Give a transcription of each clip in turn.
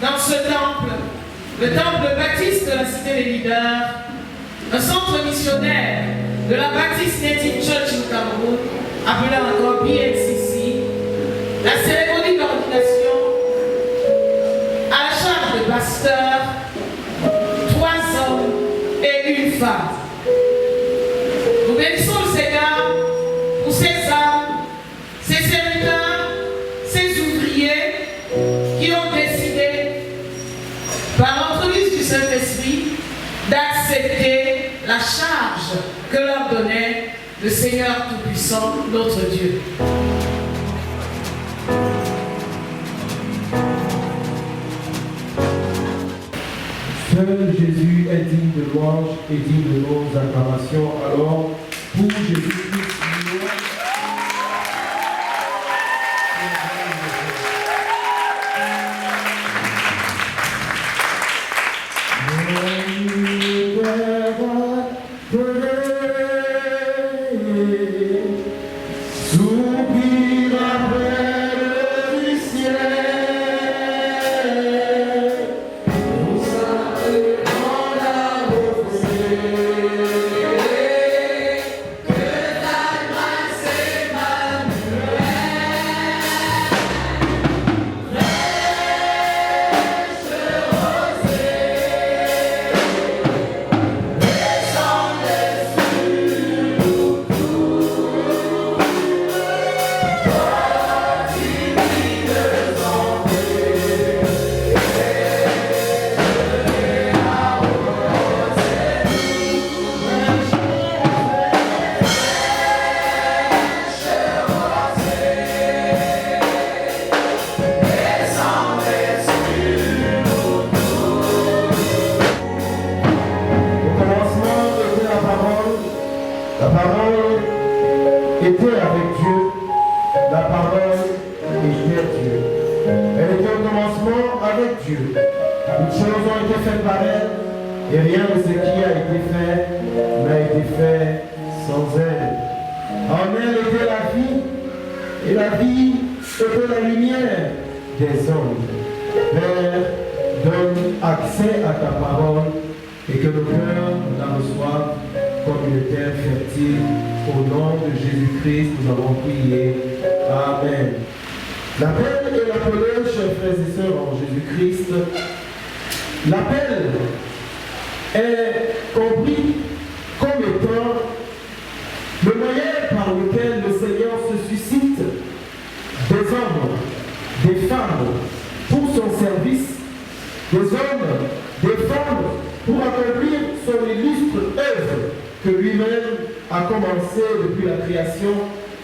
dans ce temple, le temple baptiste de la Cité des Leaders, un centre missionnaire de la Baptist Native Church au Cameroun, appelé encore BNCC, la cérémonie d'ordination à la charge de pasteurs, 3 hommes et une femme. Nous bénissons le Seigneur pour ces âmes, ces serviteurs, ces ouvriers qui ont décidé, par l'entremise du Saint-Esprit, d'accepter la charge que leur donnait le Seigneur Tout-Puissant, notre Dieu. Seul Jésus est digne de louange et digne de nos acclamations. Alors, pour Jésus-Christ,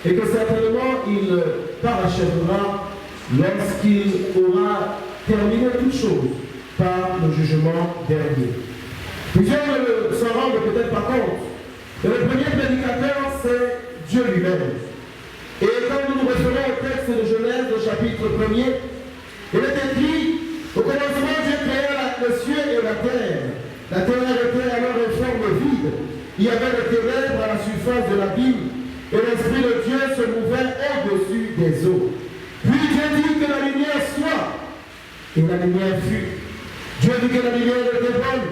et que certainement il parachèvera lorsqu'il aura terminé toutes choses par le jugement dernier. Plusieurs ne s'en rendent peut-être pas compte. Et le premier prédicateur, c'est Dieu lui-même. Et quand nous nous référons au texte de Genèse, au chapitre 1er, il est écrit, au commencement Dieu créa le ciel et la terre. La terre était alors en forme vide. Il y avait des ténèbres à la surface de l'abîme. Et l'Esprit de Dieu se mouvait au-dessus des eaux. Puis Dieu dit que la lumière soit. Et la lumière fut. Dieu dit que la lumière était bonne.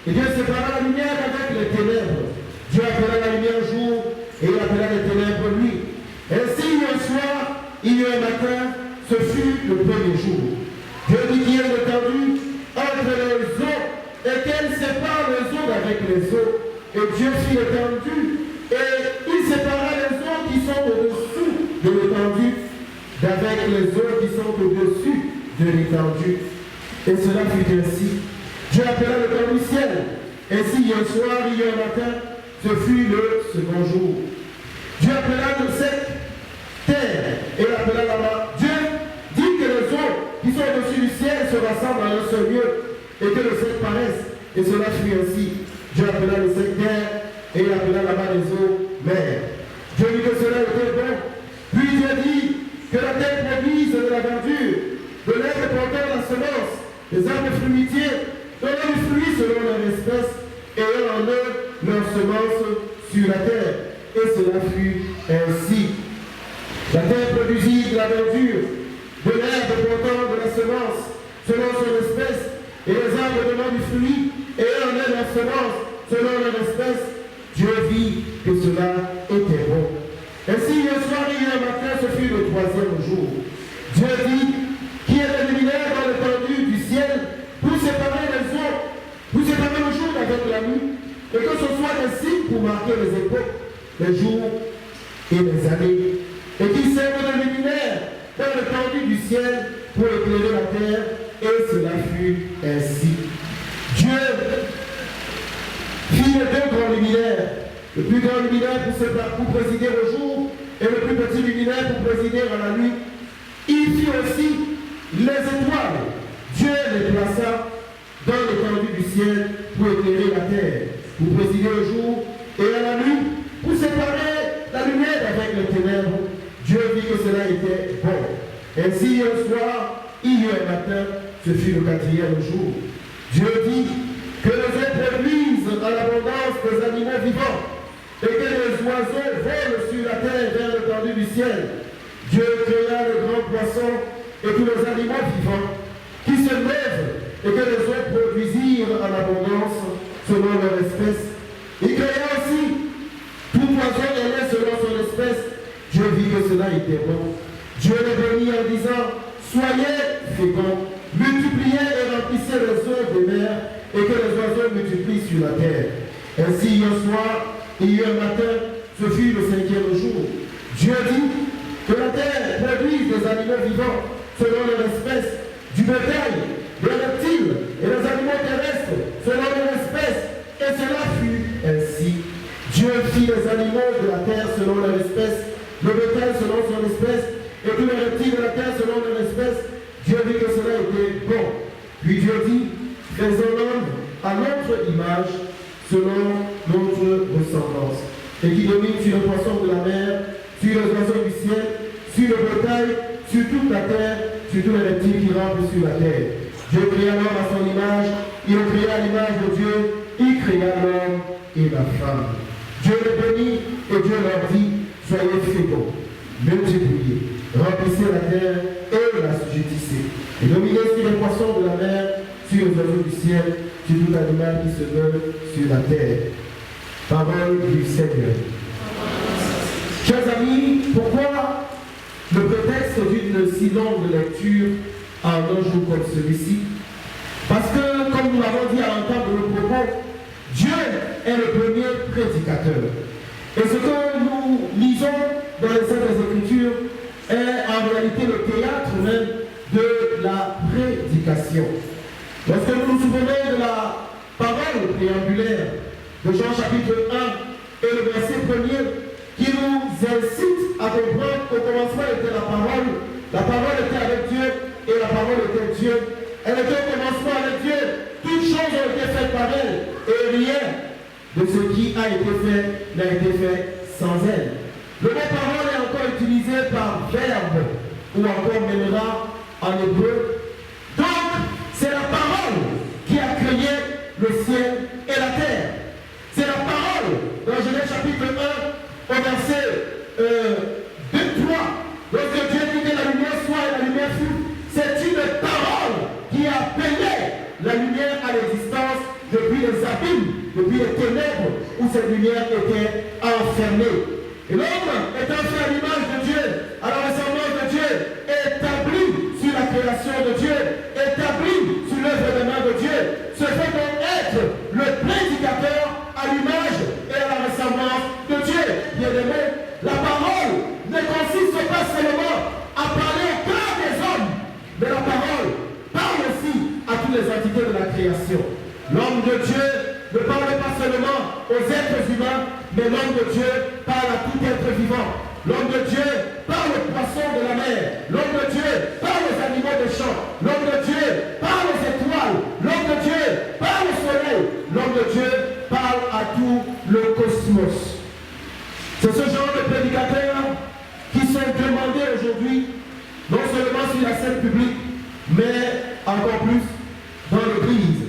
Et Dieu sépara la lumière avec les ténèbres. Dieu appela la lumière jour et il appela les ténèbres nuit. Ainsi, il y a un soir, il y a un matin, ce fut le premier jour. Dieu dit qu'il y a une étendue entre les eaux et qu'elle sépare les eaux avec les eaux. Et Dieu fit l'étendue. Et il sépara les eaux qui sont au-dessous de l'étendue d'avec les eaux qui sont au-dessus de l'étendue. Et cela fut ainsi. Dieu appela le temps du ciel. Ainsi, hier soir, hier matin, ce fut le second jour. Dieu appela de cette terre et l'appela là-bas. Dieu dit que les eaux qui sont au-dessus du ciel se rassemblent à un seul lieu et que le ciel paraisse. Et cela fut ainsi. Dieu appela le ciel terre et il appela là-bas les eaux mer. Dieu dit que cela était bon. Puis Dieu dit que la terre produise de la verdure, de l'herbe portant la semence, des arbres fruitiers, donnant du fruit selon leur espèce, et ayant en eux leur semence sur la terre. Et cela fut ainsi. La terre produisit de la verdure, de l'herbe portant de la semence, selon son espèce, et les arbres donnant du fruit, et en est la semence, selon leur espèce. Dieu vit que cela était bon. Ainsi, le soir et le matin, ce fut le troisième jour. Dieu dit, qui est le luminaire dans l'étendue du ciel, pour séparer les eaux, pour séparer le jour avec la nuit, et que ce soit des signes pour marquer les époques, les jours et les années, et qui servent de luminaire dans l'étendue du ciel pour éclairer la terre, et cela fut ainsi. Dieu fit les deux grands luminaires, le plus grand luminaire pour présider au jour et le plus petit luminaire pour présider à la nuit. Il fit aussi les étoiles. Dieu les plaça dans l'étendue du ciel pour éclairer la terre, pour présider au jour et à la nuit, pour séparer la lumière avec les ténèbres. Dieu vit que cela était bon. Ainsi, un soir, hier matin, ce fut le quatrième jour. Dieu dit que les eaux produisent à l'abondance des animaux vivants et que les oiseaux volent sur la terre vers l'étendue du ciel. Dieu créa les grands poissons et tous les animaux vivants qui se lèvent et que les eaux produisirent en abondance selon leur espèce. Il créa aussi tout poisson ailé selon son espèce. Dieu vit que cela était bon. Dieu les bénit en disant, soyez féconds, multipliez et remplissez les eaux des mers et que les oiseaux multiplient sur la terre. Ainsi, hier soir et hier matin, ce fut le cinquième jour. Dieu dit que la terre produise des animaux vivants selon leur espèce, du bétail, des reptiles et des animaux terrestres selon leur espèce. Et cela fut ainsi. Dieu fit les animaux de la terre selon leur espèce, le bétail selon son espèce, et tous les reptiles de la terre selon leur espèce. Dieu vit que cela était bon. Puis Dieu dit, faisons l'homme à notre image, selon notre ressemblance, et qui domine sur les poissons de la mer, sur les oiseaux du ciel, sur le bétail, sur toute la terre, sur tous les reptiles qui rampent sur la terre. Dieu créa l'homme à son image, il le créa à l'image de Dieu, il créa l'homme et la femme. Dieu les bénit et Dieu leur dit, soyez féconds, multipliez, remplissez la terre et la assujettissez, et dominez sur les poissons de la mer, sur les oiseaux du ciel, sur tout animal qui se meut sur la terre. Parole du Seigneur. Chers amis, pourquoi le prétexte d'une si longue lecture en un jour comme celui-ci? Parce que, comme nous l'avons dit à l'entendre le propos, Dieu est le premier prédicateur. Et ce que nous lisons dans les Saintes Écritures est en réalité le théâtre même de la prédication. Lorsque nous nous souvenons de la parole préambulaire de Jean chapitre 1 et le verset 1er qui nous incite à comprendre qu'au commencement était la parole était avec Dieu et la parole était Dieu. Elle était au commencement avec Dieu, toutes choses ont été faites par elle et rien de ce qui a été fait n'a été fait sans elle. Le mot parole est encore utilisé par verbe ou encore mènera en hébreu. Donc, c'est la parole qui a créé le ciel et la terre. C'est la parole dans Genèse chapitre 1 au verset 2-3. Lorsque Dieu dit que la lumière soit et la lumière fut, c'est une parole qui a appelé la lumière à l'existence depuis les abîmes, depuis les ténèbres où cette lumière était enfermée. Et l'homme étant fait à l'image de Dieu, à la ressemblance de Dieu, établi sur la création de Dieu, établi sur l'œuvre des mains de Dieu, se fait donc être le prédicateur à l'image et à la ressemblance de Dieu. Bien-aimé, la parole ne consiste pas seulement à parler au cœur des hommes, mais la parole parle aussi à toutes les entités de la création. L'homme de Dieu ne parle pas seulement aux êtres humains, mais l'homme de Dieu parle à tout être vivant. L'homme de Dieu parle aux poissons de la mer. L'homme de Dieu parle aux animaux des champs. L'homme de Dieu parle aux étoiles. L'homme de Dieu parle au soleil. L'homme de Dieu parle à tout le cosmos. C'est ce genre de prédicateurs qui sont demandés aujourd'hui, non seulement sur la scène publique, mais encore plus dans l'Église.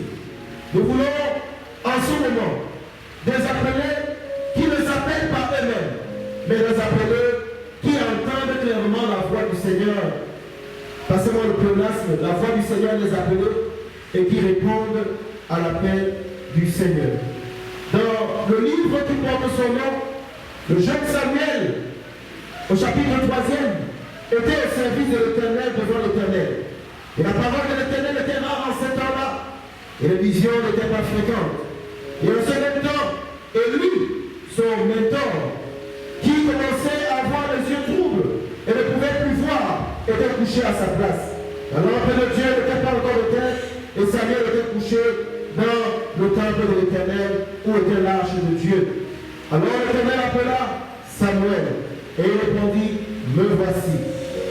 Nous voulons en ce moment des appelés qui ne s'appellent pas eux-mêmes, mais les appelés qui entendent clairement la voix du Seigneur passez-moi le pléonasme, la voix du Seigneur les appelait et qui répondent à l'appel du Seigneur. Dans le livre qui porte son nom, le jeune Samuel, au chapitre 3e, était au service de l'Éternel devant l'Éternel. Et la parole de l'Éternel était rare en ce temps-là. Et les visions n'étaient pas fréquentes. Et en ce même temps, Élie, son mentor, qui commençait à avoir les yeux troubles et ne pouvait plus voir, était couché à sa place. Alors l'Empire de Dieu n'était pas encore de terre et Samuel était couché dans le temple de l'Éternel où était l'arche de Dieu. Alors l'Éternel appela Samuel et il répondit, me voici.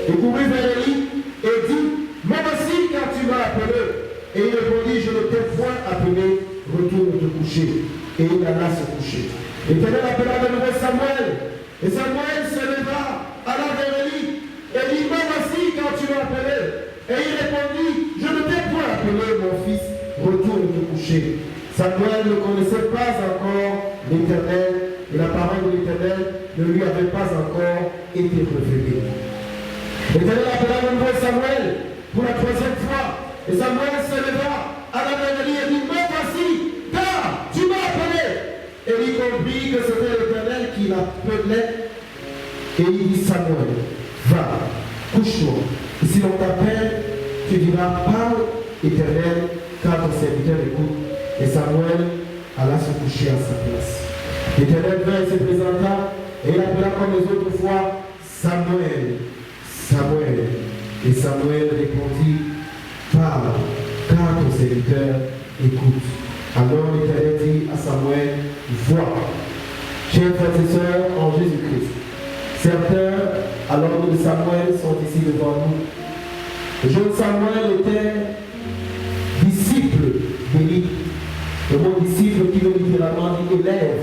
Il courut vers Élie et dit, me voici car tu m'as appelé. Et il répondit, je ne t'ai point appelé, retourne te coucher. Et il alla se coucher. L'Éternel appela de nouveau Samuel. Et Samuel se leva, alla vers Élie et dit, me voici car tu m'as appelé. Et il répondit, je ne t'ai point appelé, mon fils, retourne te coucher. Samuel ne connaissait pas encore l'Éternel et la parole de l'Éternel ne lui avait pas encore été révélée. L'Éternel appela de nouveau Samuel pour la troisième fois. Et Samuel se leva à la vers Élie et dit, me voici, car tu m'as appelé. Élie comprit que c'était l'Éternel qui l'appelait. Et il dit, Samuel, va, couche-toi. Et si l'on t'appelle, tu diras, parle, Éternel, car ton serviteur écoute. Et Samuel alla se coucher à sa place. L'Éternel vint et se présenta, et il appela comme les autres fois, Samuel, Samuel. Et Samuel répondit, parle, car ton serviteur écoute. Alors l'Éternel dit à Samuel, vois, chers frères et sœurs en Jésus-Christ, certains, à l'ordre de Samuel, sont ici devant nous. Le jeune Samuel était disciple d'Élie. Le mot disciple qui veut littéralement dire élève.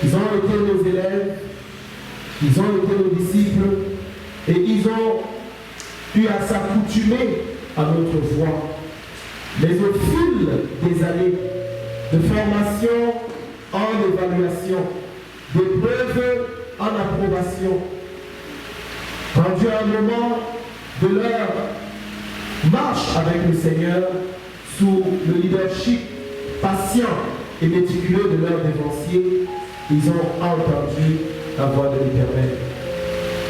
Ils ont été nos élèves, ils ont été nos disciples et ils ont eu à s'accoutumer à notre voix. Mais au fil des années de formation en évaluation, d'épreuve en approbation, rendu à un moment de leur marche avec le Seigneur sous le leadership patient et méticuleux de leur dévancier, ils ont entendu la voix de l'Éternel.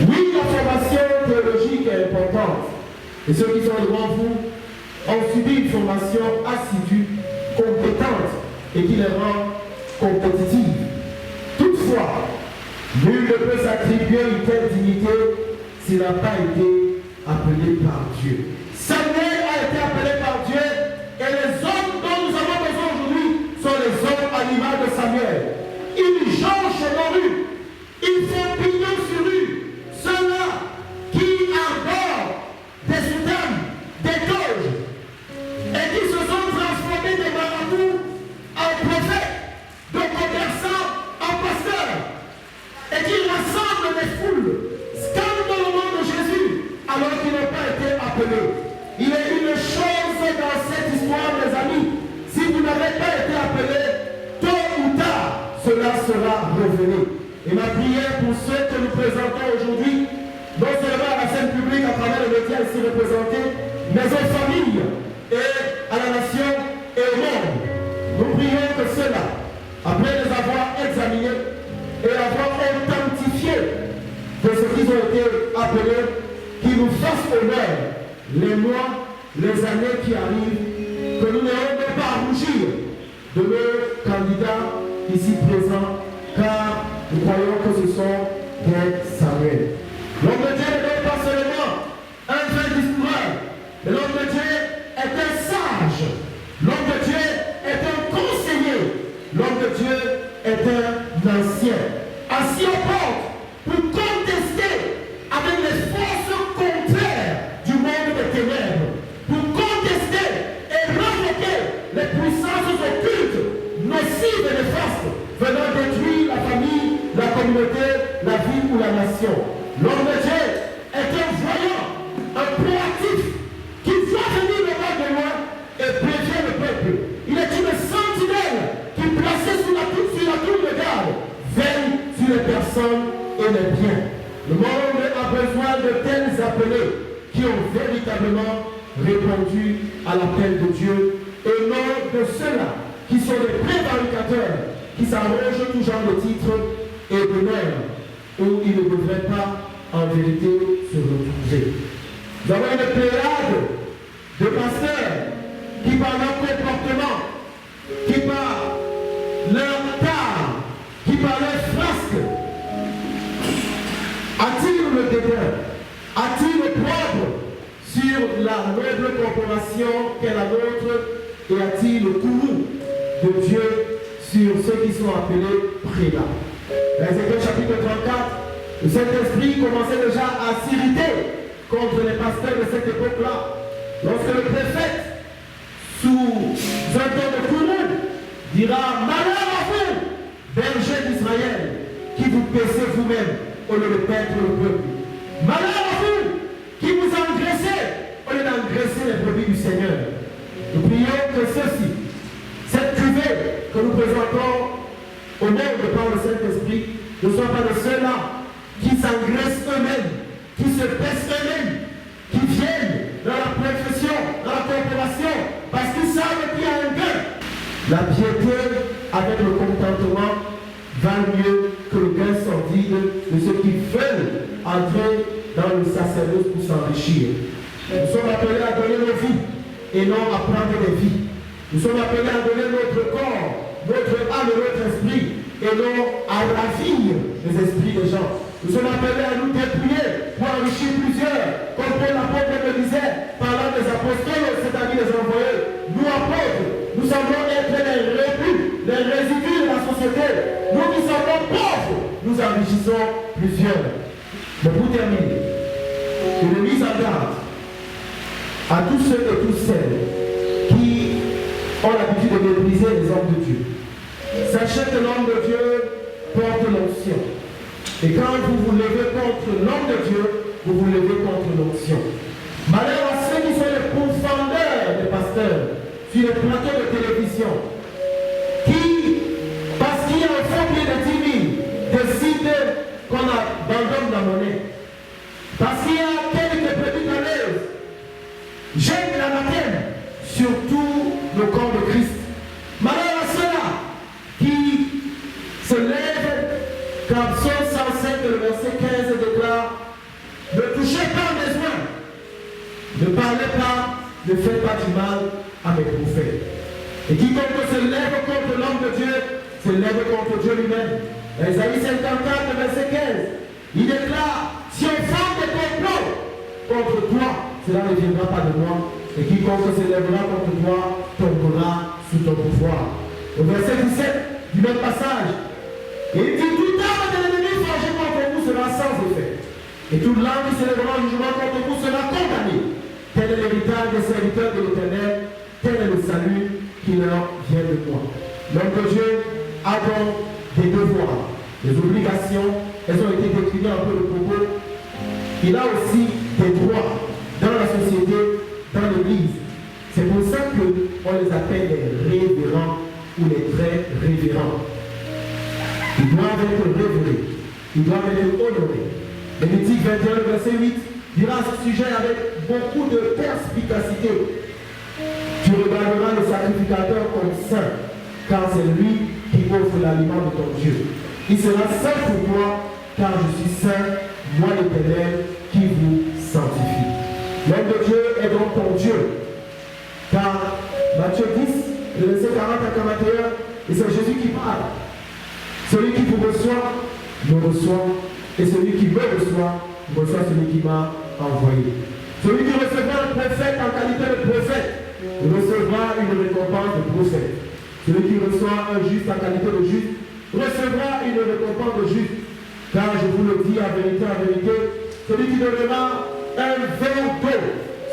Oui, la formation théologique est importante. Et ceux qui sont devant vous ont subi une formation assidue, compétente et qui les rend compétitifs. Toutefois, nul ne peut s'attribuer une telle dignité s'il n'a pas été appelé par Dieu. Samuel a été appelé par Dieu et les hommes dont nous avons besoin aujourd'hui sont les hommes à l'image de Samuel. Ils jonchent nos rues, ils font pignon sur rue, ceux-là qui arborent des soutanes, des toges, et qui se sont transformés des marabouts en prophètes, de commerçants en pasteurs, et qui rassemblent des foules, scandent le nom de Jésus, alors qu'ils n'ont pas été appelés. Il est une chose dans cette histoire, mes amis, si vous n'avez pas été appelés, tôt ou tard, cela sera révélé. Et ma prière pour ceux que nous présentons aujourd'hui, non seulement à la scène publique à travers les médias ici représentés, mais aux familles et à la nation et au monde. Nous prions que ceux-là, après les avoir examinés et avoir authentifié de ce qu'ils ont été appelés, qu'ils nous fassent honneur les mois, les années qui arrivent, que nous n'ayons même pas à rougir de nos candidats ici présents, car nous croyons que ce sont des Samuel. L'homme de Dieu n'est pas seulement un vrai discoureur, mais l'homme de Dieu est un sage. L'homme de Dieu est un conseiller. L'homme de Dieu est un ancien. Assis aux portes pour contester avec les forces contraires du monde des ténèbres, pour contester et rejeter les puissances occultes, nocives et néfastes, venant détruire la famille, la communauté, la ville ou la nation. L'homme de Dieu est un voyant, un proactif, qui voit venir le mal de loin et prévient le peuple. Il est une sentinelle qui, placée sur la tour de garde, veille sur les personnes et les biens. Le monde a besoin de tels appelés qui qui ont véritablement répondu à l'appel de Dieu, et non de ceux-là qui sont des prévaricateurs, qui s'arrogent tout genre de titres et d'honneur, où ils ne devraient pas en vérité se retrouver. Nous avons une pléiade de pasteurs qui par leur comportement, qui par leur part, qui par leur frasque, attirent le dédain, attirent le propre sur la noble corporation qu'est la nôtre et attirent le courroux de Dieu sur ceux qui sont appelés prélats. Dans Ézéchiel chapitre 34, le Saint-Esprit commençait déjà à s'irriter contre les pasteurs de cette époque-là. Lorsque le prophète, sous un ton de courroux, dira « Malheur à vous, bergers d'Israël, qui vous paissez vous-même au lieu de paître le peuple. Malheur à vous, qui vous engraissez au lieu d'engraisser les brebis du Seigneur. » Nous prions que ceci, cette cuvée que nous présentons au monde par le Saint-Esprit, ne soit pas de ceux-là qui s'engraissent eux-mêmes, qui se baissent eux-mêmes, qui viennent dans la profession, dans la corporation, parce qu'ils savent qu'il y a un gain. La piété avec le contentement valent mieux que le gain sordide de ceux qui veulent entrer dans le sacerdoce pour s'enrichir. Nous sommes appelés à donner nos vies et non à prendre des vies. Nous sommes appelés à donner notre corps, notre âme et notre esprit, et non à ravir les esprits des gens. Nous sommes appelés à nous dépouiller pour enrichir plusieurs. Comme Paul l'apôtre me disait, parlant des apôtres, c'est-à-dire des envoyés, nous apôtres, nous semblons être les résidus, les résidus de la société. Nous qui sommes pauvres, nous enrichissons plusieurs. Mais pour terminer, une mise en garde à tous ceux et toutes celles qui ont l'habitude de mépriser les hommes de Dieu. Sachez que l'homme de Dieu porte l'onction. Et quand vous vous levez contre l'homme de Dieu, vous vous levez contre l'onction. Malheur à ceux qui sont les profondeurs des pasteurs sur les plateaux de télévision, qui, parce qu'il y a un faux pied de 10 000, décident qu'on abandonne la monnaie. Parce qu'il y a quelques petites alleuses, jettent la baptême sur tout le corps de Christ. Malheur à ceux-là qui se lèvent quand Psaume 105, le verset 15 déclare « Ne touchez pas mes soins, ne parlez pas, ne faites pas du mal à mes prophètes. » Et quiconque se lève contre l'homme de Dieu, se lève contre Dieu lui-même. Dans Isaïe 54, verset 15, il déclare « Si on forme des complots contre toi, cela ne viendra pas de moi. Et quiconque se lèvera contre toi tombera sous ton pouvoir. » Au verset 17 du même passage, il dit « Toute arme de l'ennemi forgée contre vous sera sans effet. Et toute langue qui se lèvera en jugement contre vous sera condamnée. Tel est l'héritage des serviteurs de l'Éternel, tel est le salut qui leur vient de moi. » L'homme de Dieu a donc des devoirs, des obligations, elles ont été décrites un peu de propos. Il a aussi des droits dans la société, dans l'Église. C'est pour ça qu'on les appelle les révérends ou les très révérends. Ils doivent être révérés, ils doivent être honorés. Lévitique 21, verset 8 dira à ce sujet avec beaucoup de perspicacité. Tu regarderas le sacrificateur comme saint, car c'est lui qui offre l'aliment de ton Dieu. Il sera saint pour toi, car je suis saint, moi l'Éternel, qui vous sanctifie. L'homme de Dieu est donc ton Dieu. Car Matthieu 10, le verset 40 à 41, et c'est Jésus qui parle. Celui qui vous reçoit, me reçoit, et celui qui me reçoit celui qui m'a envoyé. Celui qui recevra un prophète en qualité de prophète, recevra une récompense de prophète. Celui qui reçoit un juste en qualité de juste, recevra une récompense de juste. Car je vous le dis en vérité, celui qui donnera un verre d'eau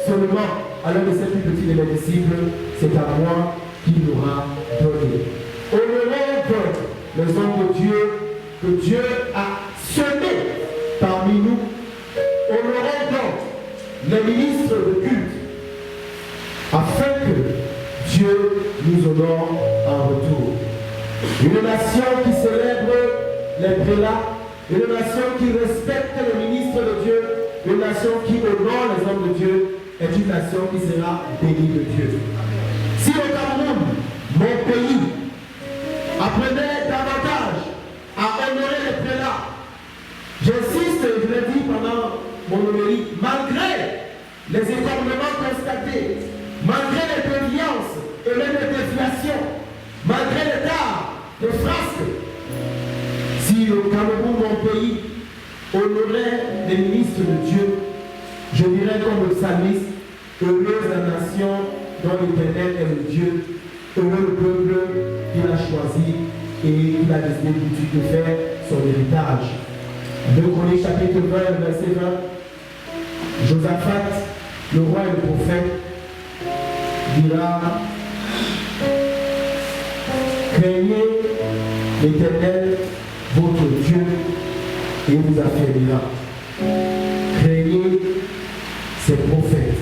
seulement à l'un de ces plus petits de mes disciples, c'est à moi qu'il l'aura donné. Honorons donc les hommes de Dieu que Dieu a semés parmi nous. Honorons donc les ministres de culte afin que Dieu nous honore en retour. Une nation qui célèbre les prélats, une nation qui respecte les ministres de Dieu, une nation qui honore les hommes de Dieu est une nation qui sera bénie de Dieu. Si le Cameroun, mon pays, apprenait davantage à honorer les prélats, j'insiste, je l'ai dit pendant mon homélie, malgré les écornements constatés, malgré les déviances et même les déviations, malgré les tares, les frasques, si le Cameroun, mon pays, honorait les ministres de Dieu, je dirais comme le psalmiste, heureuse la nation dont l'Éternel est le Dieu, heureux le peuple qu'il a choisi et qu'il a décidé de faire son héritage. 2 Chroniques chapitre 20, verset 20, Josaphat, le roi et le prophète, dira: craignez l'Éternel, votre Dieu, et il vous affirmera. Craignez ses prophètes,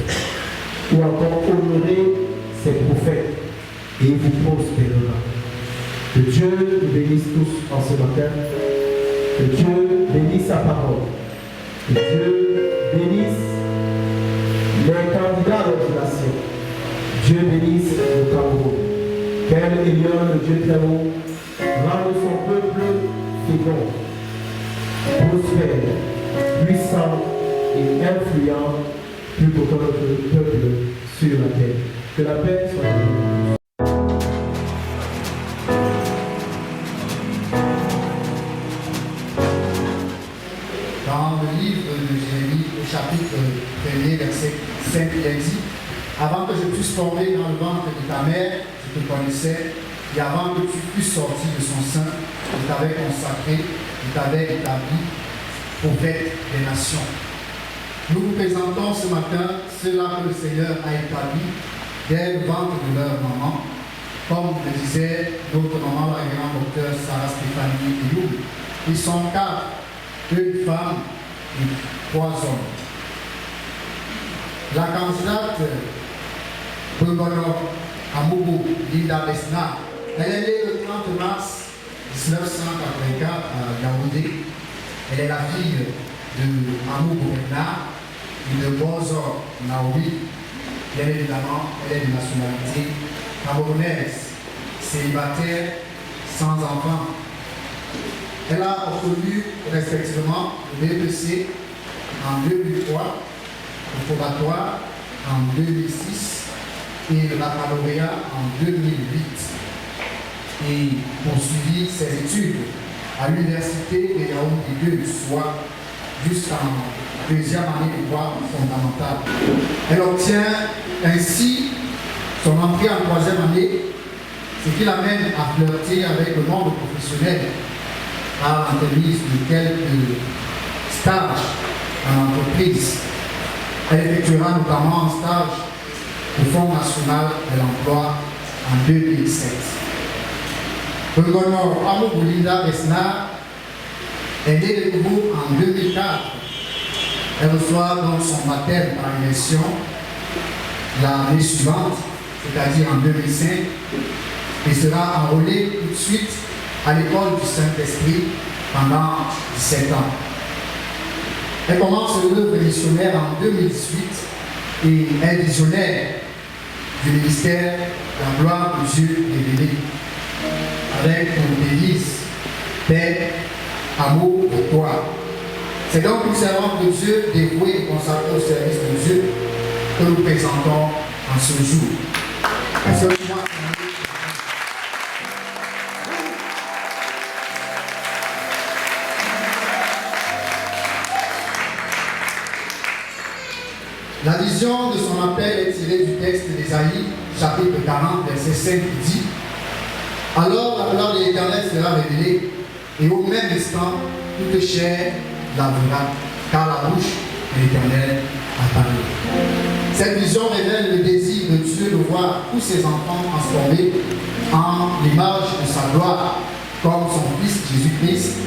ou encore honorez ses prophètes, et il vous prospérera. Que Dieu nous bénisse tous en ce matin. Que Dieu bénisse sa parole. Que Dieu bénisse les candidats à l'ordination. Dieu bénisse le Cameroun. Quel Elion, le Dieu très haut, rende son peuple fécond, prospère, puissant et influent plus qu'aucun autre peuple sur la terre. Que la paix soit avec nous. Dans le livre de Jérémie, au chapitre 1er, verset 5, il est dit: avant que je puisse tomber dans le ventre de ta mère, je te connaissais, et avant que tu fusses sorti de son sein, je t'avais consacré, je t'avais établi prophète des nations. Nous vous présentons ce matin ceux-là que le Seigneur a établi dès le ventre de leur maman, comme le disait notre maman, la révérende docteur Sarah Stéphanie Eyoub. Ils sont 4, 2 femmes et 3 hommes. La candidate Bungono Amoubou Linda Besna, elle est née le 30 mars 1984 à Yaoundé. Elle est la fille de Amoubou Besna et de Bonzo Naoui. Bien évidemment, elle est de nationalité camerounaise, célibataire, sans enfant. Elle a obtenu respectivement le BPC en 2003, le probatoire en 2006 et le baccalauréat en 2008. Et poursuivit ses études à l'université de Yaoundé 2, soit jusqu'en deuxième année de droit fondamental. Elle obtient ainsi son entrée en troisième année, ce qui l'amène à flirter avec le monde professionnel à l'entremise de quelques stages en entreprise. Elle effectuera notamment un stage au Fonds national de l'emploi en 2007. Bungono Amoubou Linda Besna est née de nouveau en 2004. Elle reçoit donc son baptême par immersion l'année suivante, c'est-à-dire en 2005, et sera enrôlée tout de suite à l'école du Saint-Esprit pendant 17 ans. Elle commence l'œuvre missionnaire en 2018 et est visionnaire du ministère de la gloire de Dieu révélé, avec pour devise paix, amour et toi. C'est donc une servante de Dieu dévouée et consacrée au service de Dieu que nous présentons en ce jour. La vision de son appel est tirée du texte d'Ésaïe, chapitre 40, verset 5, qui dit: alors la gloire de l'Éternel sera révélée, et au même instant, toute chair la verra, car la bouche de l'Éternel a parlé. Cette vision révèle le désir de Dieu de voir tous ses enfants transformés en l'image de sa gloire, comme son Fils Jésus-Christ,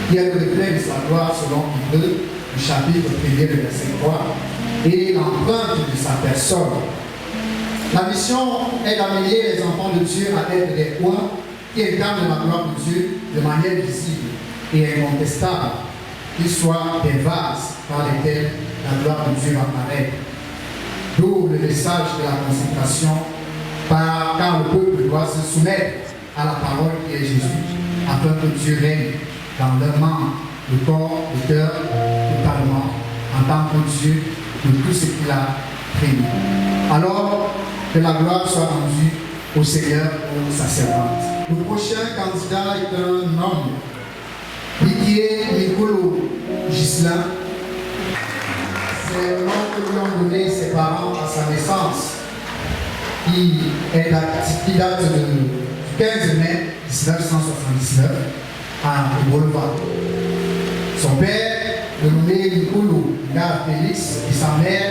qui est le reflet de sa gloire selon Hébreux, du chapitre 1er, le verset 3, et l'empreinte de sa personne. La mission est d'amener les enfants de Dieu à être des points qui incarnent la gloire de Dieu de manière visible et incontestable. qu'ils soient des vases par lesquels la gloire de Dieu apparaît. D'où le message de la consécration, car le peuple doit se soumettre à la parole qui est Jésus, afin que Dieu règne dans leur membres, le corps, le cœur, totalement, en tant que Dieu de tout ce qu'il a créé. Alors, que la gloire soit rendue au Seigneur, aux sa servante. Le prochain candidat est un homme, Didier Nicolo Gislain. C'est le nom que lui ont donné ses parents à sa naissance, qui date du 15 mai 1979 à Bolova. Son père, le nommé Nicolo Gare Félix, et sa mère,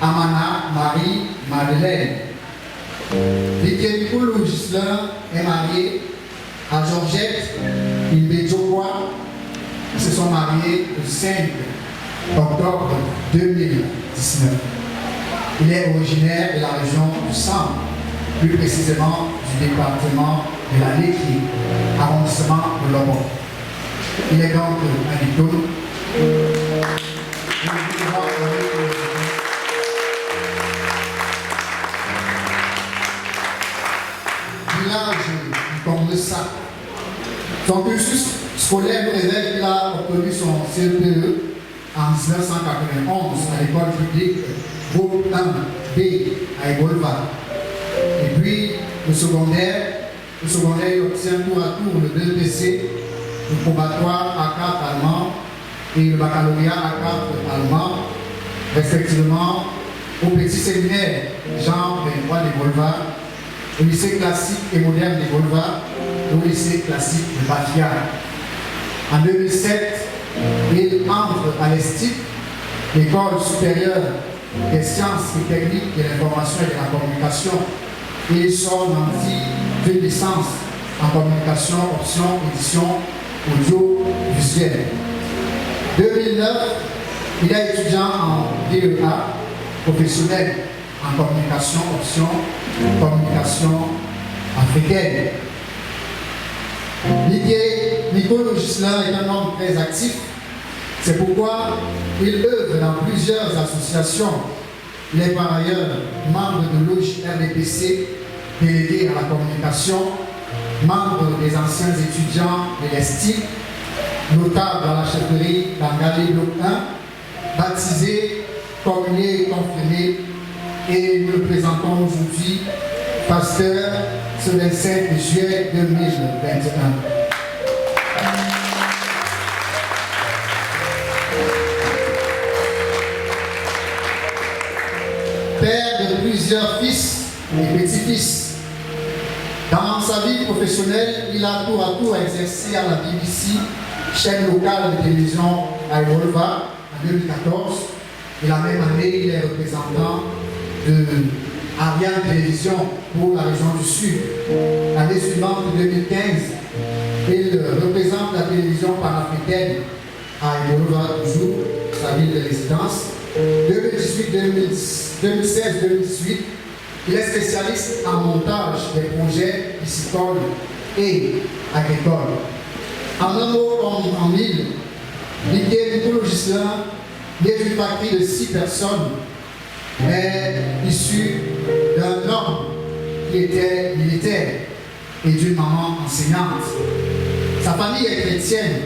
Amana Marie Madeleine. Didier Nicolo Gislain est marié à Georgette Ilbedjokoa. Ils se sont mariés le 5 octobre 2019. Il est originaire de la région du Centre, plus précisément du département de la Létrie, arrondissement de Lobon. Il est donc un diplôme. Comme le sac. Son cursus scolaire révèle qu'il a obtenu son CPE en 1991 à l'école publique groupe 1B à Ebolva. Et puis le secondaire il obtient tour à tour le BEPC, le probatoire A4 allemand et le baccalauréat A4 allemand, respectivement au petit séminaire Jean 23 d'Ebolva, au lycée classique et moderne de Bolva et au lycée classique de Bafia. En 2007, il entre à l'ESTIC, l'école supérieure des sciences et techniques de l'information et de la communication, et il sort nanti d'une licence en communication, option, édition, audiovisuelle. 2009, il est étudiant en DEA professionnel en communication, option, communication africaine. Nicolo Gislain est un homme très actif. C'est pourquoi il œuvre dans plusieurs associations. Il est par ailleurs membre de l'OJ RDPC, délégué à la communication, membre des anciens étudiants de l'ESTIC, notable à la chefferie d'Angali Bloc 1, baptisé, communié et confirmé. Et nous le présentons aujourd'hui, pasteur, ce 25 juillet 2021. Père de plusieurs fils et petits-fils. Dans sa vie professionnelle, il a tour à tour exercé à la BBC, chaîne locale de télévision à Ebolva, en 2014. Et la même année, il est représentant de Ariane Télévision pour la région du Sud. L'année suivante, 2015, il représente la télévision panafricaine à Ebolva, toujours, sa ville de résidence. 2016-2018, il est spécialiste en montage des projets piscicoles et agricoles. En un mot, en mille, Didier Nicolo Gislain est une patrie de 6 personnes, est issu d'un homme qui était militaire et d'une maman enseignante. Sa famille est chrétienne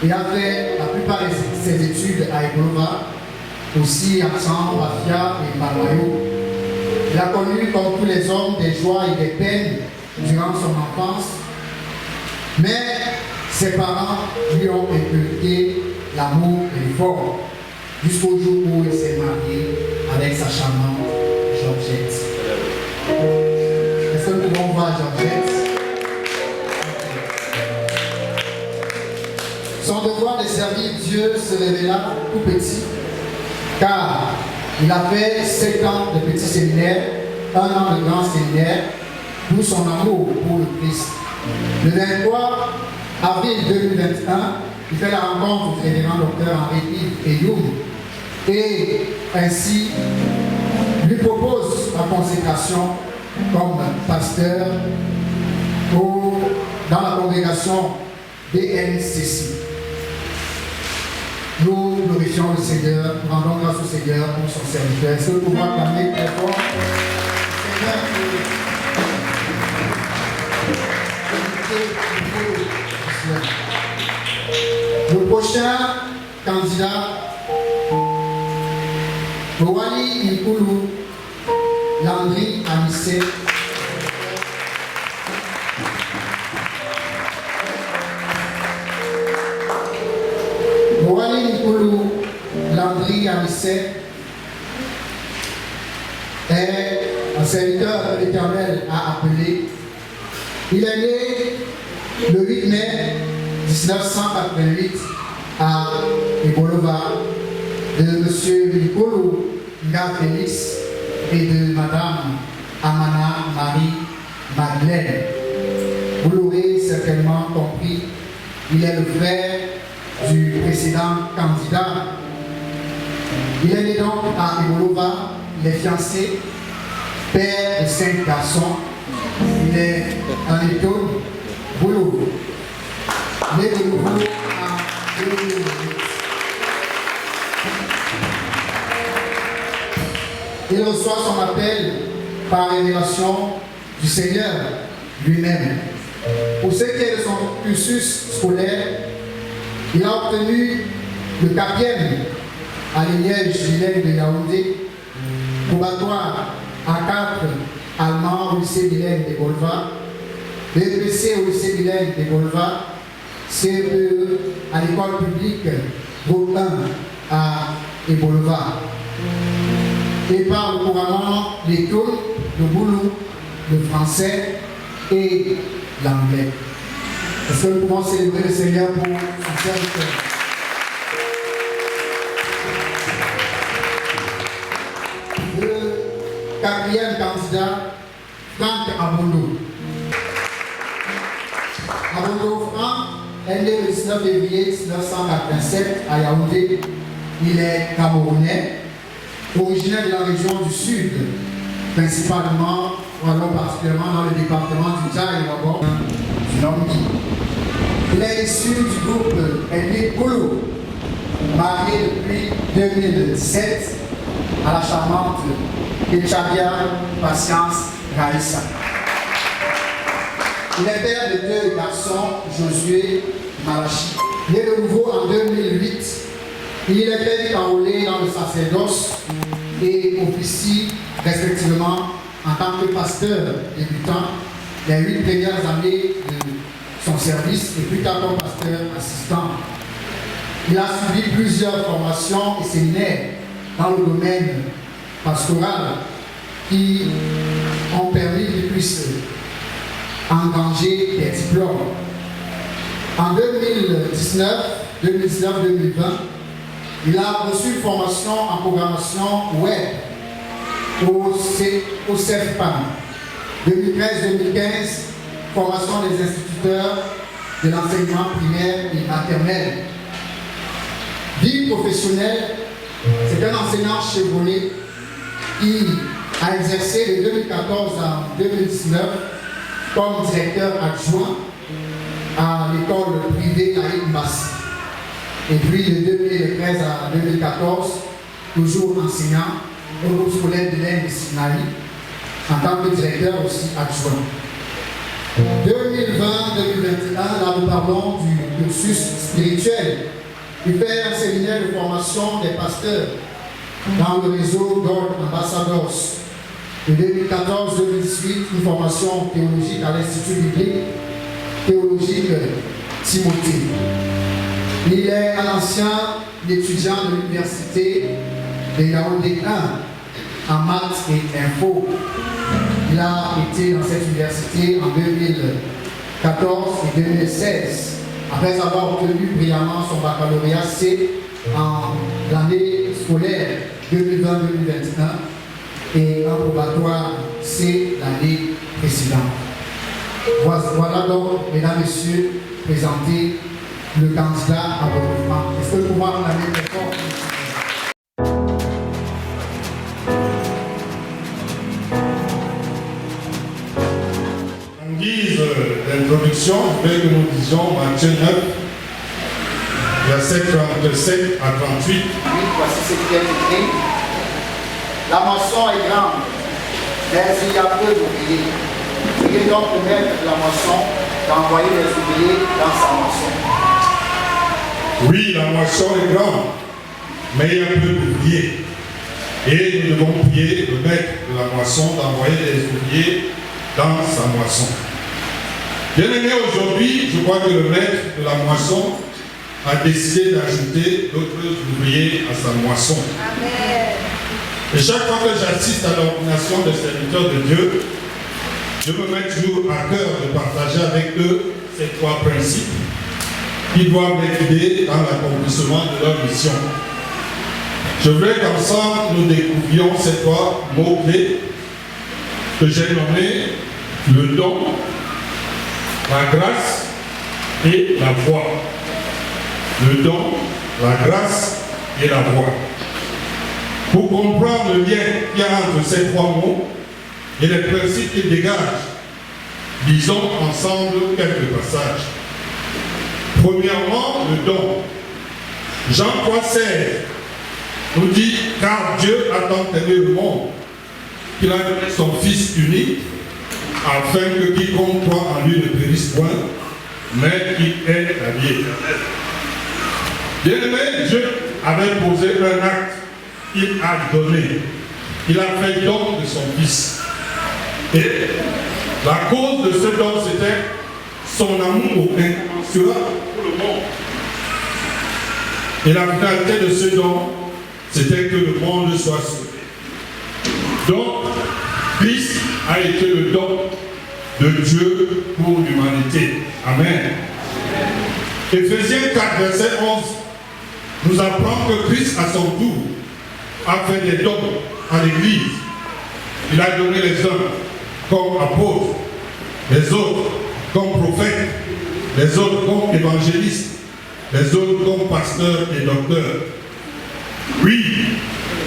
et a fait la plupart de ses études à Ebolva, aussi à San, Bafia et Balayo. Il a connu, comme tous les hommes, des joies et des peines durant son enfance, mais ses parents lui ont inculqué l'amour et l'effort jusqu'au jour où il s'est marié avec sa charmante Georgette. Est-ce que nous pouvons voir Georgette? Son devoir de servir Dieu se révéla tout petit, car il a fait 7 ans de petit séminaire, 1 an de grand séminaire, d'où son amour pour le Christ. Le 23 avril 2021, il fait la rencontre du révérend docteur Henri-Yves Eyoum et ainsi lui propose la consécration comme pasteur dans la congrégation BNCC. nous glorifions le Seigneur, nous rendons grâce au Seigneur pour son serviteur. Est-ce que nous pouvons acclamer très fort le Seigneur pour le prochain candidat, Wali Nkoulou Landry Amissé. Wali Nkoulou Landry Amissé est un serviteur que l'Éternel a appelé. Il est né le 8 mai 1988 à Ebolova de M. Nkoulou Nga Félix et de Mme Amana Marie Madeleine. Vous l'aurez certainement compris, il est le frère du précédent candidat. Il est né donc à Ebolova, il est fiancé, père de 5 garçons. Il est en école boulot. Né de nouveau en 2008. Il reçoit son appel par révélation du Seigneur lui-même. Pour ce qui est de son cursus scolaire, il a obtenu le 4e à l'Éniège Vilaine de Yaoundé, probatoire à 4 allemand au lycée Vilaine de Golva, BPC au lycée Vilaine de Golva, CE à l'école publique Gaudin à Ebolova. Et parle couramment l'école, le boulot, le français et l'anglais. Est-ce que nous pouvons célébrer le Seigneur pour son serviteur? Le 4e candidat, Franck Abondo. Abondo Franck est né le 19 février 1987 à Yaoundé. Il est camerounais, originaire de la région du Sud, principalement, ou alors particulièrement dans le département du Tchad et Wabor, du Nord-Midi. Il est issu du groupe ethnique Boulou, marié depuis 2017 à la charmante Ketchabia Patience Raïssa. Il est père de 2 garçons, Josué et Malachi. Né de nouveau en 2008, il est très enrôlé dans le sacerdoce et officie respectivement en tant que pasteur débutant les 8 premières années de son service et plus tard comme pasteur assistant. Il a suivi plusieurs formations et séminaires dans le domaine pastoral qui ont permis qu'il puisse engranger des diplômes. En 2019-2020, il a reçu une formation en programmation web au CEFPAM. 2013-2015, formation des instituteurs de l'enseignement primaire et maternel. Vie professionnelle, c'est un enseignant chevronné qui a exercé de 2014 à 2019 comme directeur adjoint à l'école privée laïque Massi. Et puis de 2013 à 2014, toujours enseignant au groupe scolaire de l'Inde de Sinaï, en tant que directeur aussi adjoint. 2020-2021, là nous parlons du cursus spirituel. Il fait un séminaire de formation des pasteurs dans le réseau d'Ordre Ambassadors. De 2014-2018, une formation théologique à l'Institut biblique théologique Timothée. Il est un ancien étudiant de l'université de Yaoundé 1 en maths et info. Il a été dans cette université en 2014 et 2016, après avoir obtenu brillamment son baccalauréat C en l'année scolaire 2020-2021 et un probatoire C l'année précédente. Voilà donc, mesdames, messieurs, présenter le candidat à votre plan. Est-ce que nous pouvons l'année très fort? En guise d'introduction, je veux que nous disions Matthieu 9, versets 37 à 38. Oui, voici ce qui est écrit. La moisson est grande, mais il y a peu d'ouvriers. Priez donc le maître de la moisson d'envoyer les ouvriers dans sa moisson. Oui, la moisson est grande, mais il y a peu d'ouvriers. Et nous devons prier le maître de la moisson d'envoyer les ouvriers dans sa moisson. Bien-aimés, aujourd'hui, je crois que le maître de la moisson a décidé d'ajouter d'autres ouvriers à sa moisson. Amen. Et chaque fois que j'assiste à l'ordination des serviteurs de Dieu, je me mets toujours à cœur de partager avec eux ces trois principes qui doivent les guider dans l'accomplissement de leur mission. Je voudrais qu'ensemble nous découvrions ces trois mots-clés que j'ai nommés le don, la grâce et la foi. Le don, la grâce et la foi. Pour comprendre le lien qu'il y a entre ces trois mots et les principes qu'ils dégagent, lisons ensemble quelques passages. Premièrement, le don. Jean 3,16 nous dit « Car Dieu a tant aimé le monde qu'il a donné son Fils unique, afin que quiconque croit en lui ne périsse point, mais qu'il ait la vie éternelle. » Bien-aimé, Dieu avait posé un acte, il a donné. Il a fait don de son Fils. Et la cause de ce don, c'était son amour incommensurable pour le monde. Et la finalité de ce don, c'était que le monde soit sauvé. Donc, Christ a été le don de Dieu pour l'humanité. Amen. Éphésiens 4, verset 11, nous apprend que Christ, à son tour, a fait des dons à l'Église. Il a donné les uns comme apôtres, les autres comme prophètes, les autres comme évangélistes, les autres comme pasteurs et docteurs. Oui,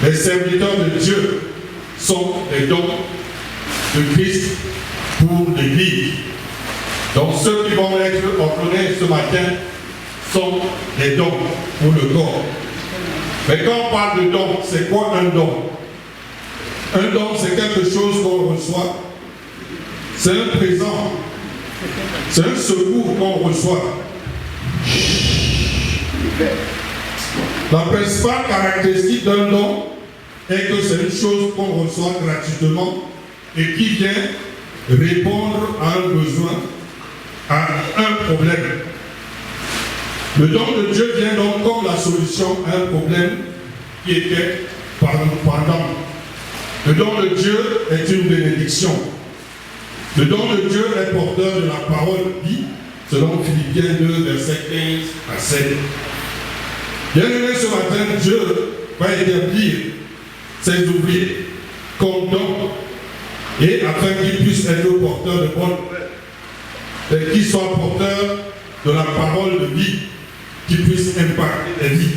les serviteurs de Dieu sont des dons de Christ pour l'Église. Donc ceux qui vont être ordonnés ce matin sont des dons pour le corps. Mais quand on parle de don, c'est quoi un don? Un don, c'est quelque chose qu'on reçoit. C'est un présent. C'est un secours qu'on reçoit. La principale caractéristique d'un don est que c'est une chose qu'on reçoit gratuitement et qui vient répondre à un besoin, à un problème. Le don de Dieu vient donc comme la solution à un problème qui était pendant. Le don de Dieu est une bénédiction. Le don de Dieu est porteur de la parole vie, selon Philippiens 2, versets 15 à 7. Bien-aimé, ce matin, Dieu va établir ses ouvriers comme don, et afin qu'ils puissent être porteurs de bonnes nouvelles, et qu'ils soient porteurs de la parole de vie, qui puissent impacter les vies.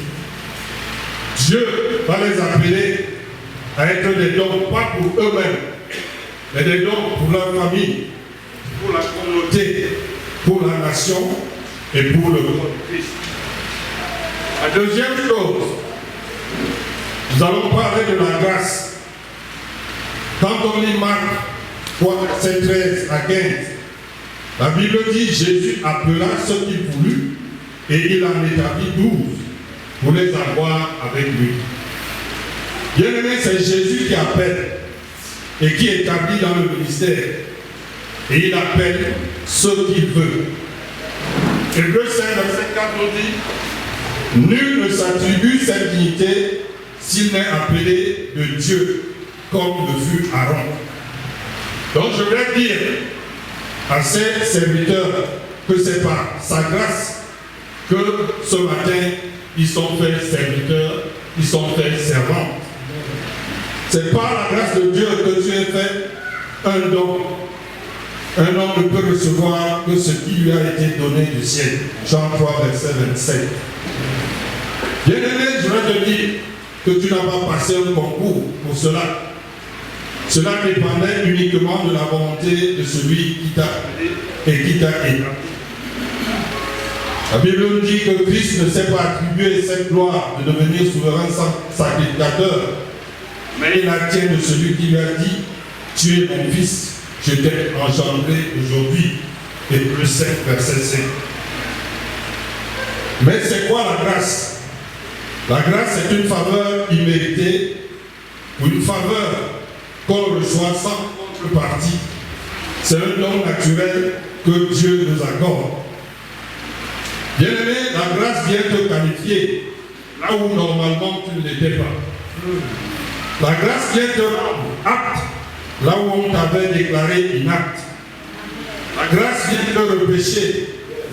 Dieu va les appeler à être des dons, pas pour eux-mêmes, mais des dons pour leur famille, pour la communauté, pour la nation et pour le corps de Christ. La deuxième chose, nous allons parler de la grâce. Quand on lit Marc 3, verset 13 à 15, la Bible dit Jésus appela ceux qu'il voulut et il en établit 12 pour les avoir avec lui. Bien-aimé, c'est Jésus qui appelle et qui établit dans le ministère. Et il appelle ceux qu'il veut. Hébreux 5, verset 4 nous dit nul ne s'attribue cette dignité s'il n'est appelé de Dieu, comme le fut Aaron. Donc je voudrais dire à ces serviteurs que c'est par sa grâce que ce matin ils sont faits serviteurs, ils sont faits servants. C'est par la grâce de Dieu que tu es fait un don. Un homme ne peut recevoir que ce qui lui a été donné du ciel. Jean 3, verset 27. Bien-aimé, je vais te dire que tu n'as pas passé un concours pour cela. Cela dépendait uniquement de la volonté de celui qui t'a appelé et qui t'a établi. La Bible nous dit que Christ ne s'est pas attribué cette gloire de devenir souverain sacrificateur, mais il la tient de celui qui lui a dit, tu es mon fils, je t'ai engendré aujourd'hui. Hébreux 7, verset 5. Mais c'est quoi la grâce? La grâce est une faveur imméritée ou une faveur qu'on reçoit sans contrepartie. C'est un don naturel que Dieu nous accorde. Bien-aimé, la grâce vient te qualifier là où normalement tu ne l'étais pas. La grâce vient te rendre apte là où on t'avait déclaré inapte. La grâce vient te repêcher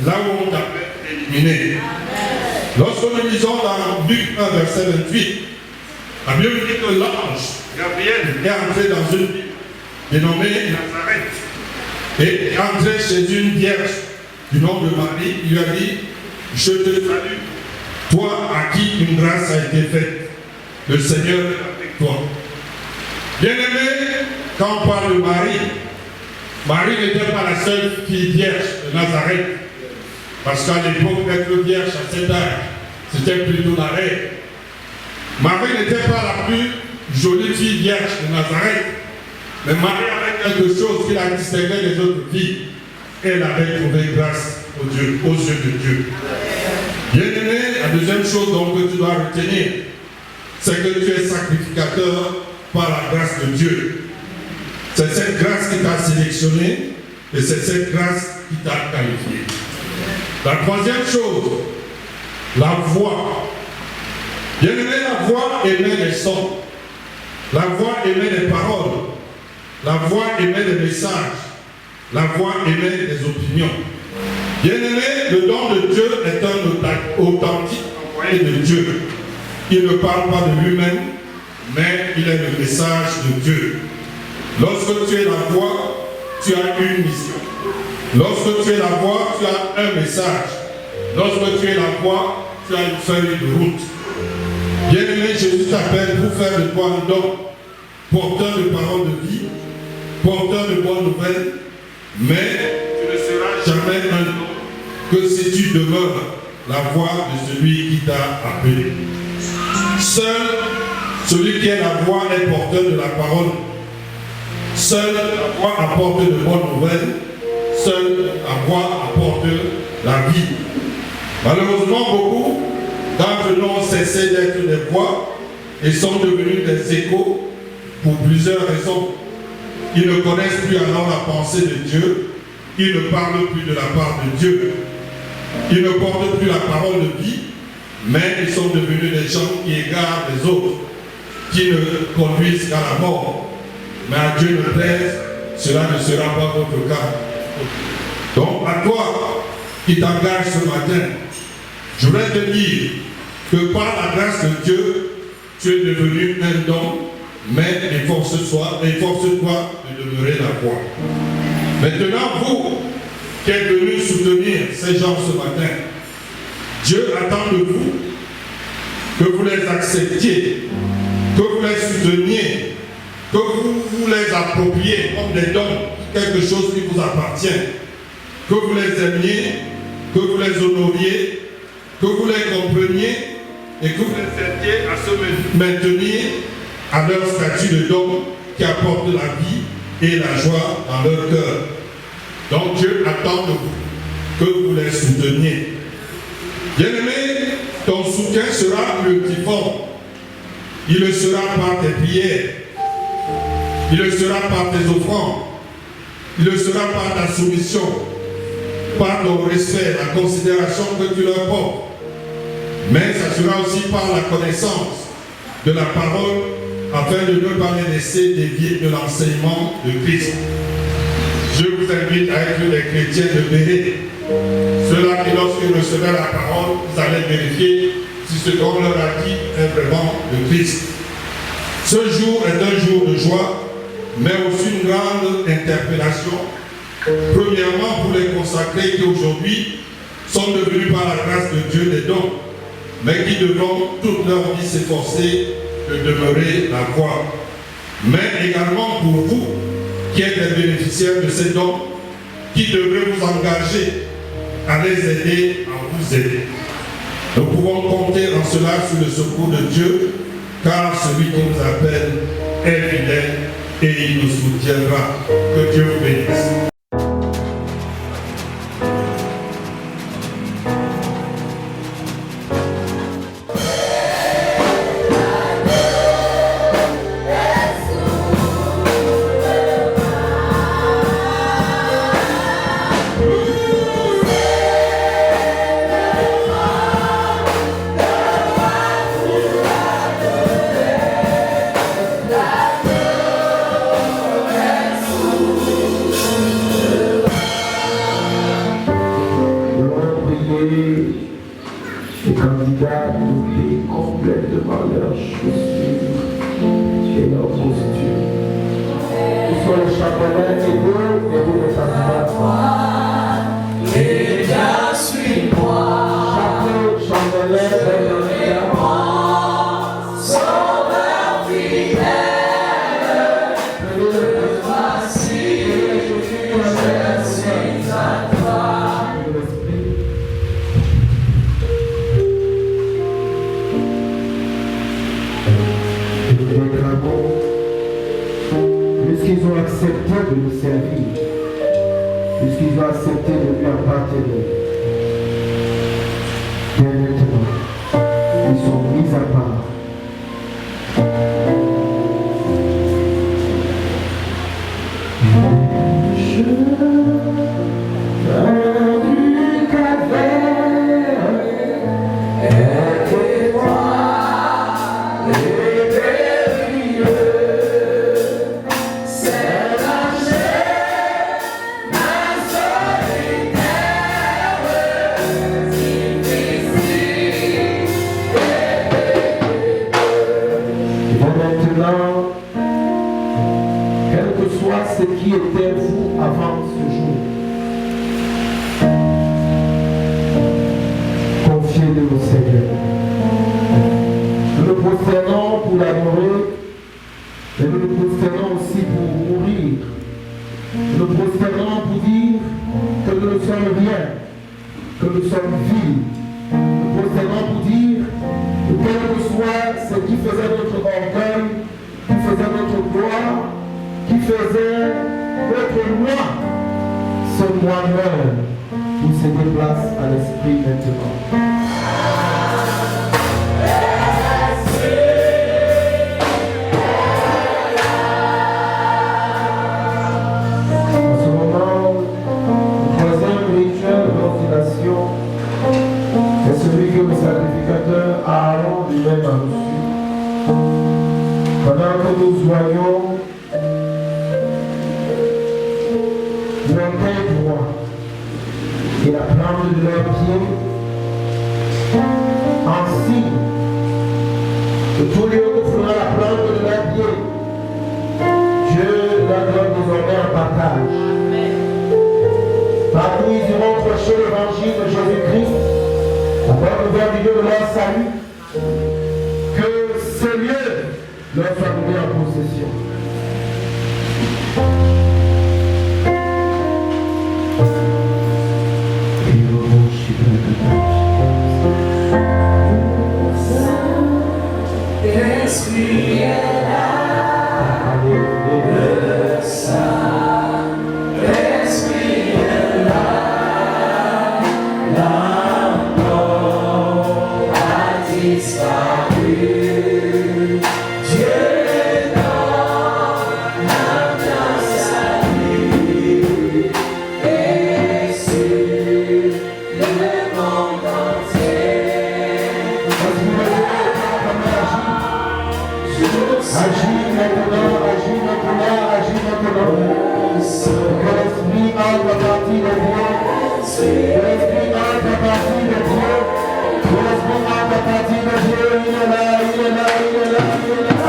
là où on t'avait éliminé. Lorsque nous lisons dans Luc 1, verset 28, la Bible dit que l'ange Gabriel est entré dans une ville dénommée Nazareth et est entré chez une vierge du nom de Marie. Il lui a dit, je te salue, toi à qui une grâce a été faite. Le Seigneur est avec toi. Bien-aimé, quand on parle de Marie, Marie n'était pas la seule fille vierge de Nazareth. Parce qu'à l'époque, être vierge à cet âge, c'était plutôt la reine. Marie n'était pas la plus jolie fille vierge de Nazareth. Mais Marie avait quelque chose qui la distinguait des autres filles. Elle avait trouvé grâce aux yeux de Dieu. Bien-aimé, la deuxième chose donc que tu dois retenir, c'est que tu es sacrificateur par la grâce de Dieu. C'est cette grâce qui t'a sélectionné et c'est cette grâce qui t'a qualifié. La troisième chose, la voix. Bien-aimé, la voix émet des sons. La voix émet des paroles. La voix émet des messages. La voix émet des opinions. Bien-aimé, le don de Dieu est un authentique envoyé de Dieu. Il ne parle pas de lui-même, mais il est le message de Dieu. Lorsque tu es la voix, tu as une mission. Lorsque tu es la voix, tu as un message. Lorsque tu es la voix, tu as une feuille de route. Bien-aimé, Jésus t'appelle pour faire de toi un don, porteur de paroles de vie, porteur de bonnes nouvelles, mais tu ne seras jamais un don que si tu demeures la voix de celui qui t'a appelé. Seul celui qui est la voix est porteur de la parole. Seule la voix apporte de bonnes nouvelles. Seule la voix apporte la vie. Malheureusement, beaucoup d'entre nous ont cessé d'être des voix et sont devenus des échos pour plusieurs raisons. Ils ne connaissent plus alors la pensée de Dieu. Ils ne parlent plus de la part de Dieu. Ils ne portent plus la parole de vie, mais ils sont devenus des gens qui égarent les autres, qui ne conduisent qu'à la mort. Mais à Dieu ne plaise, cela ne sera pas votre cas. Donc à toi qui t'engage ce matin, je voudrais te dire que par la grâce de Dieu, tu es devenu un don, mais efforce-toi de demeurer la voix. Maintenant, vous qui êtes venus soutenir ces gens ce matin, Dieu attend de vous que vous les acceptiez, que vous les souteniez, que vous les appropriez comme des dons, quelque chose qui vous appartient, que vous les aimiez, que vous les honoriez, que vous les compreniez et que vous les aidiez à se maintenir à leur statut de don qui apporte la vie et la joie dans leur cœur. Donc Dieu attend de vous que vous les souteniez. Bien-aimé, ton soutien sera multiforme. Il le sera par tes prières. Il le sera par tes offrandes. Il le sera par ta soumission, par ton respect, la considération que tu leur portes. Mais ça sera aussi par la connaissance de la parole, afin de ne pas les laisser dévier de l'enseignement de Christ. Je vous invite à être des chrétiens de Béret. Ceux-là qui, lorsqu'ils recevaient la parole, vous allez vérifier si ce qu'on leur a dit est vraiment de Christ. Ce jour est un jour de joie, mais aussi une grande interpellation. Premièrement, pour les consacrés qui aujourd'hui sont devenus par la grâce de Dieu des dons, mais qui devront toute leur vie s'efforcer de demeurer la voix. Mais également pour vous, qui êtes les bénéficiaires de ces dons, qui devrez vous engager à les aider, à vous aider. Nous pouvons compter en cela sur le secours de Dieu, car celui qui nous appelle est fidèle et il nous soutiendra. Que Dieu vous bénisse. Les candidats d'oublier complètement leurs chaussures et leurs costumes. Ils sont les chapelains et vous les candidats. Déjà suis-moi. Chapeau, chapelain, Moi, sauveur fidèle, voici, je suis à toi. Puisqu'ils ont accepté de nous servir, puisqu'ils ont accepté de lui appartenir, bien maintenant, ils sont mis à part. Ce qui était vous avant ce jour. Confiez-le au Seigneur. Nous nous prosternons pour l'adorer, mais nous nous prosternons aussi pour mourir. Nous nous prosternons pour dire que nous ne sommes rien, que nous sommes vides. Nous nous prosternons pour dire que quel que soit ce qui faisait notre orgueil, qui faisait notre gloire, qui faisait notre moi, ce moi-même qui se déplace à l'esprit maintenant. En ce moment, le troisième rituel de l'ordination est celui que le sacrificateur Aaron lui-même a reçu. Pendant que nous voyons et la plante de leurs pieds en signe que tout lieu que fera la plante de leurs pieds, Dieu la donne désormais en partage. Partout ils iront prêcher l'évangile de Jésus-Christ, la bonne nouvelle du Dieu de leur salut, que ce lieu leur soit donné en possession. L'Esprit est là, le Saint-Esprit est là, la mort a disparu, Dieu donne un salut, et sur le monde entier. Agis maintenant, agis maintenant, agis maintenant. Que l'esprit entre à partir de Dieu. Que l'esprit entre à partir de Dieu. Que l'esprit entre à partir de Dieu. Il est là, il est là, il est là, il est là.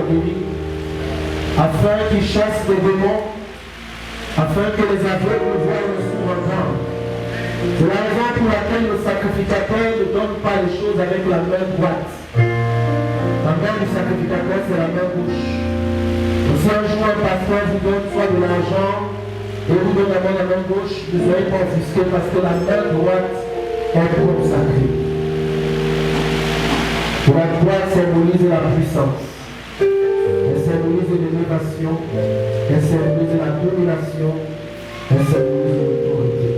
guéris, afin qu'ils chassent les démons, afin que les aveugles voient le sourd entendre. C'est la raison pour laquelle le sacrificateur ne donne pas les choses avec la main droite. La main du sacrificateur, c'est la main gauche. Si un jour un pasteur vous donne soit de l'argent et vous donne la main gauche, vous ne soyez pas offusqué parce que la main droite est pour sacrée. La droite symbolise la puissance, elle symbolise l'élévation, elle symbolise la domination, elle symbolise l'autorité.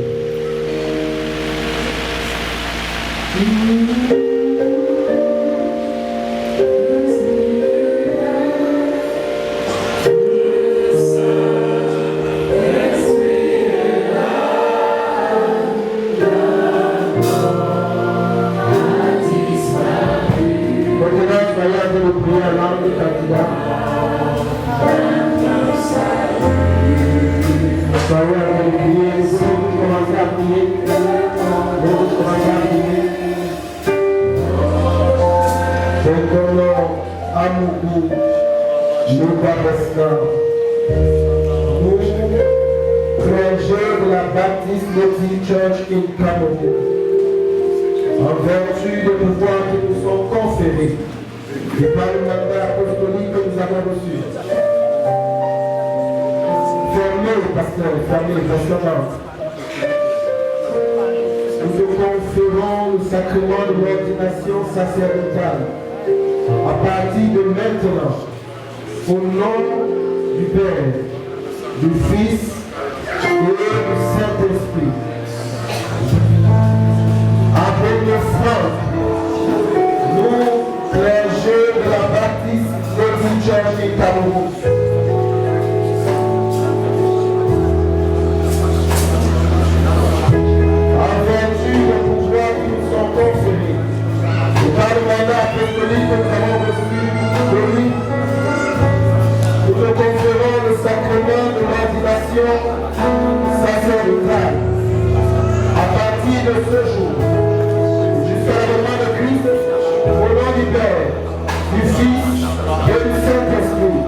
Clergé de la Baptist Native Church in Cameroon, en vertu des pouvoirs qui nous sont conférés et par le mandat apostolique que nous avons reçu. Fermez, pasteur, fermez, pasteur. Nous te conférons le sacrement de l'ordination sacerdotale à partir de maintenant, au nom du Père, du Fils et du Saint-Esprit. Avec le front, nous, clergés de la Baptiste Native Church in Cameroon, en vertu des pouvoirs qui nous sont conférés, et par le mandat apostolique que nous avons reçu de lui, nous te conférons le sacrement de l'ordination sacerdotale à partir de ce jour jusqu'à l'avènement de Christ, au nom du Père, du Fils et du Saint-Esprit.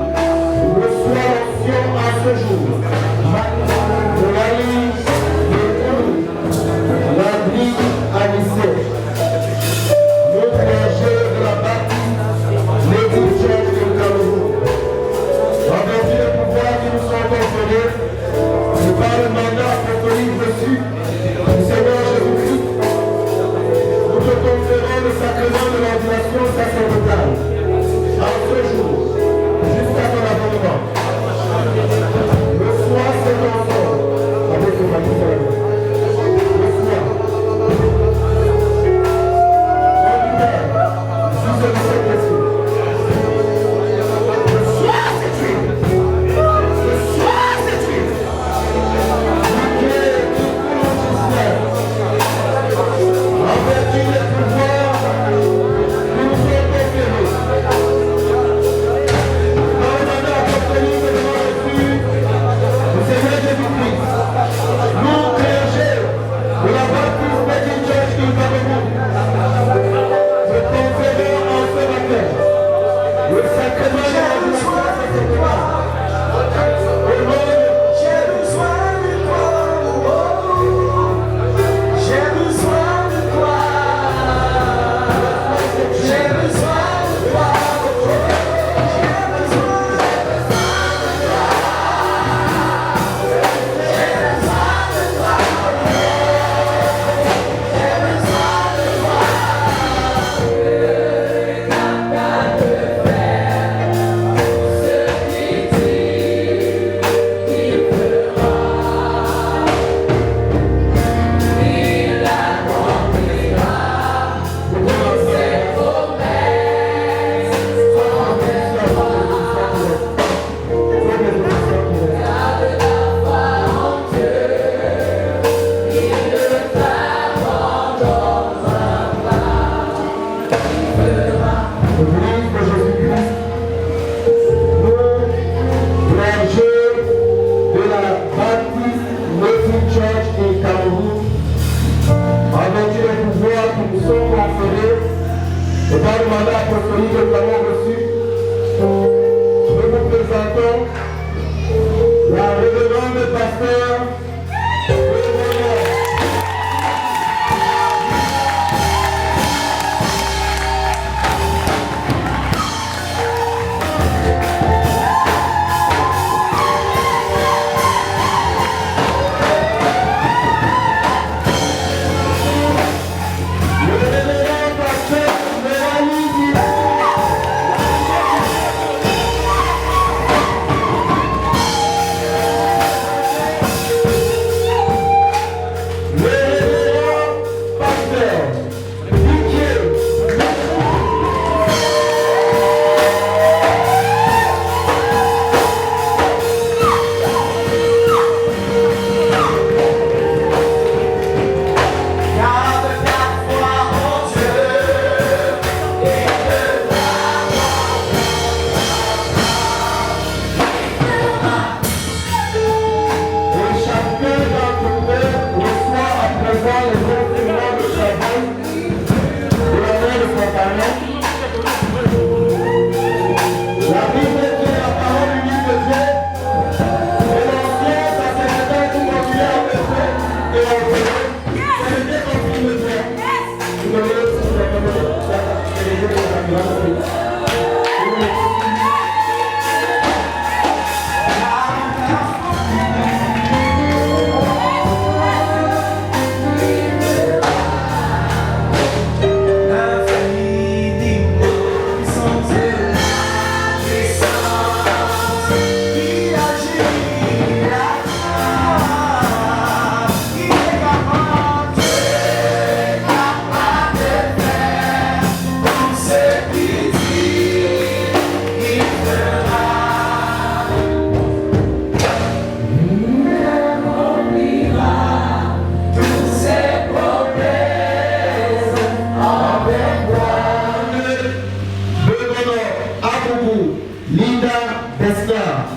Linda Besnard.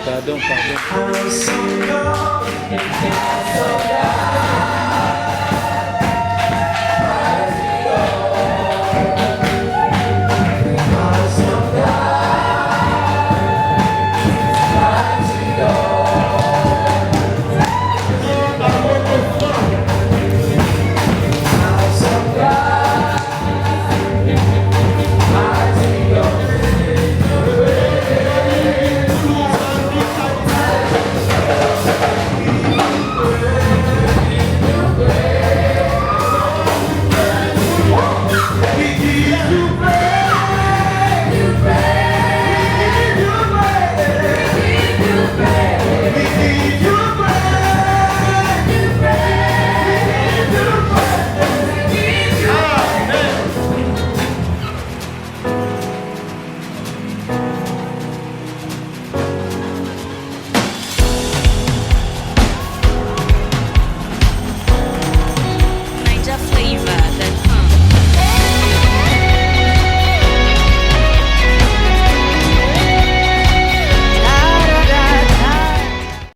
Pardon. Un soldat,